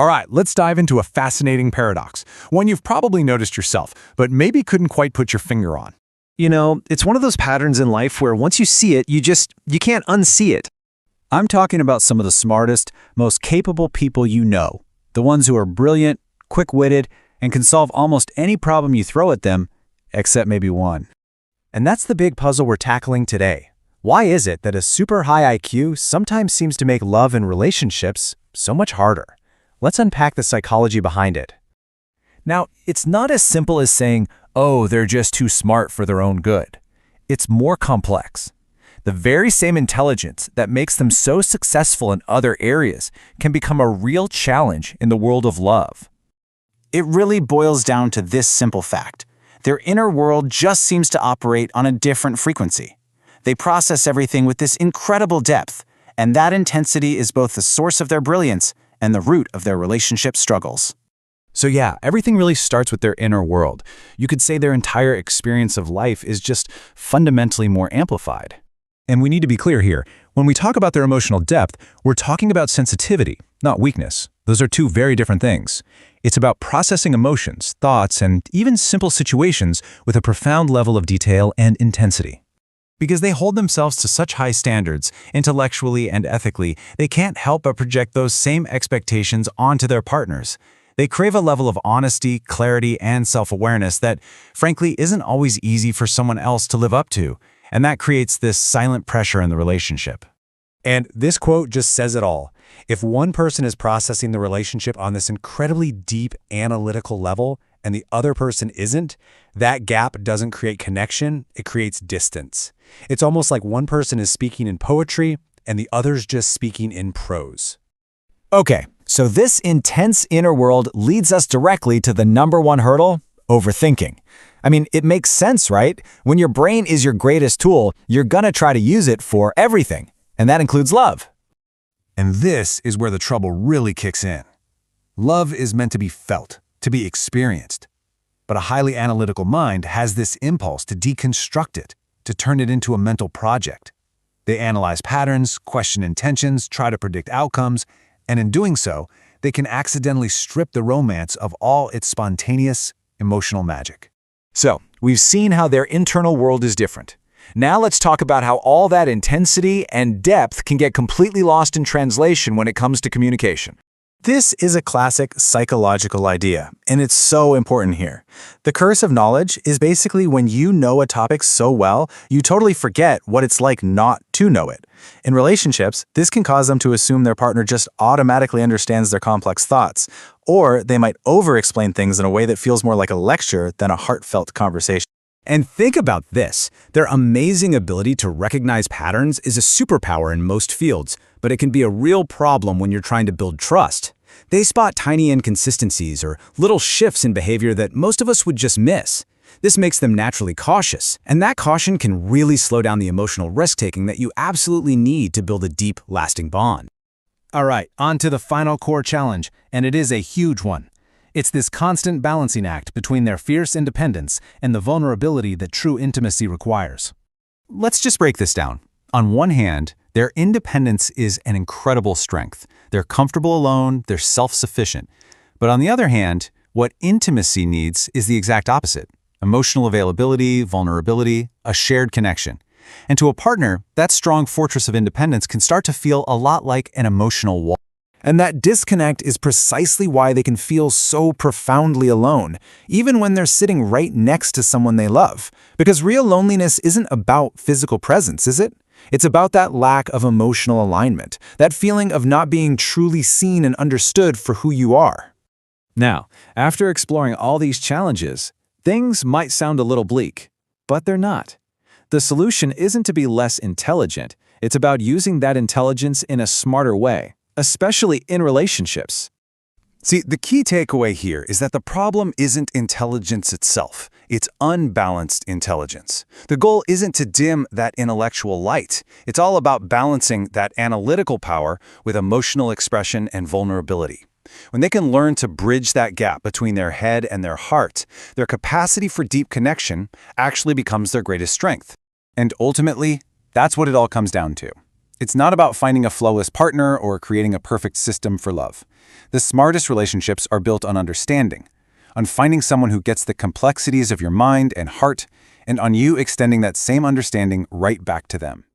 All right, let's dive into a fascinating paradox, one you've probably noticed yourself, but maybe couldn't quite put your finger on. It's one of those patterns in life where once you see it, you can't unsee it. I'm talking about some of the smartest, most capable people you know. The ones who are brilliant, quick-witted, and can solve almost any problem you throw at them, except maybe one. And that's the big puzzle we're tackling today. Why is it that a super high IQ sometimes seems to make love and relationships so much harder? Let's unpack the psychology behind it. Now, it's not as simple as saying, oh, they're just too smart for their own good. It's more complex. The very same intelligence that makes them so successful in other areas can become a real challenge in the world of love. It really boils down to this simple fact. Their inner world just seems to operate on a different frequency. They process everything with this incredible depth, and that intensity is both the source of their brilliance and the root of their relationship struggles. So yeah, everything really starts with their inner world. You could say their entire experience of life is just fundamentally more amplified. And we need to be clear here. When we talk about their emotional depth, we're talking about sensitivity, not weakness. Those are two very different things. It's about processing emotions, thoughts, and even simple situations with a profound level of detail and intensity. Because they hold themselves to such high standards, intellectually and ethically, they can't help but project those same expectations onto their partners. They crave a level of honesty, clarity, and self-awareness that, frankly, isn't always easy for someone else to live up to, and that creates this silent pressure in the relationship. And this quote just says it all. If one person is processing the relationship on this incredibly deep analytical level and the other person isn't, that gap doesn't create connection, it creates distance. It's almost like one person is speaking in poetry and the other's just speaking in prose. Okay, so this intense inner world leads us directly to the number one hurdle, overthinking. I mean, it makes sense, right? When your brain is your greatest tool, you're gonna try to use it for everything, and that includes love. And this is where the trouble really kicks in. Love is meant to be felt, to be experienced. But a highly analytical mind has this impulse to deconstruct it, to turn it into a mental project. They analyze patterns, question intentions, try to predict outcomes, and in doing so, they can accidentally strip the romance of all its spontaneous, emotional magic. So, we've seen how their internal world is different. Now let's talk about how all that intensity and depth can get completely lost in translation when it comes to communication. This is a classic psychological idea, and it's so important here. The curse of knowledge is basically when you know a topic so well, you totally forget what it's like not to know it. In relationships, this can cause them to assume their partner just automatically understands their complex thoughts, or they might over-explain things in a way that feels more like a lecture than a heartfelt conversation. And think about this. Their amazing ability to recognize patterns is a superpower in most fields, but it can be a real problem when you're trying to build trust. They spot tiny inconsistencies or little shifts in behavior that most of us would just miss. This makes them naturally cautious, and that caution can really slow down the emotional risk-taking that you absolutely need to build a deep, lasting bond. All right, on to the final core challenge, and it is a huge one. It's this constant balancing act between their fierce independence and the vulnerability that true intimacy requires. Let's just break this down. On one hand, their independence is an incredible strength. They're comfortable alone, they're self-sufficient. But on the other hand, what intimacy needs is the exact opposite. Emotional availability, vulnerability, a shared connection. And to a partner, that strong fortress of independence can start to feel a lot like an emotional wall. And that disconnect is precisely why they can feel so profoundly alone, even when they're sitting right next to someone they love. Because real loneliness isn't about physical presence, is it? It's about that lack of emotional alignment, that feeling of not being truly seen and understood for who you are. Now, after exploring all these challenges, things might sound a little bleak, but they're not. The solution isn't to be less intelligent, it's about using that intelligence in a smarter way, especially in relationships. See, the key takeaway here is that the problem isn't intelligence itself. It's unbalanced intelligence. The goal isn't to dim that intellectual light. It's all about balancing that analytical power with emotional expression and vulnerability. When they can learn to bridge that gap between their head and their heart, their capacity for deep connection actually becomes their greatest strength. And ultimately, that's what it all comes down to. It's not about finding a flawless partner or creating a perfect system for love. The smartest relationships are built on understanding, on finding someone who gets the complexities of your mind and heart, and on you extending that same understanding right back to them.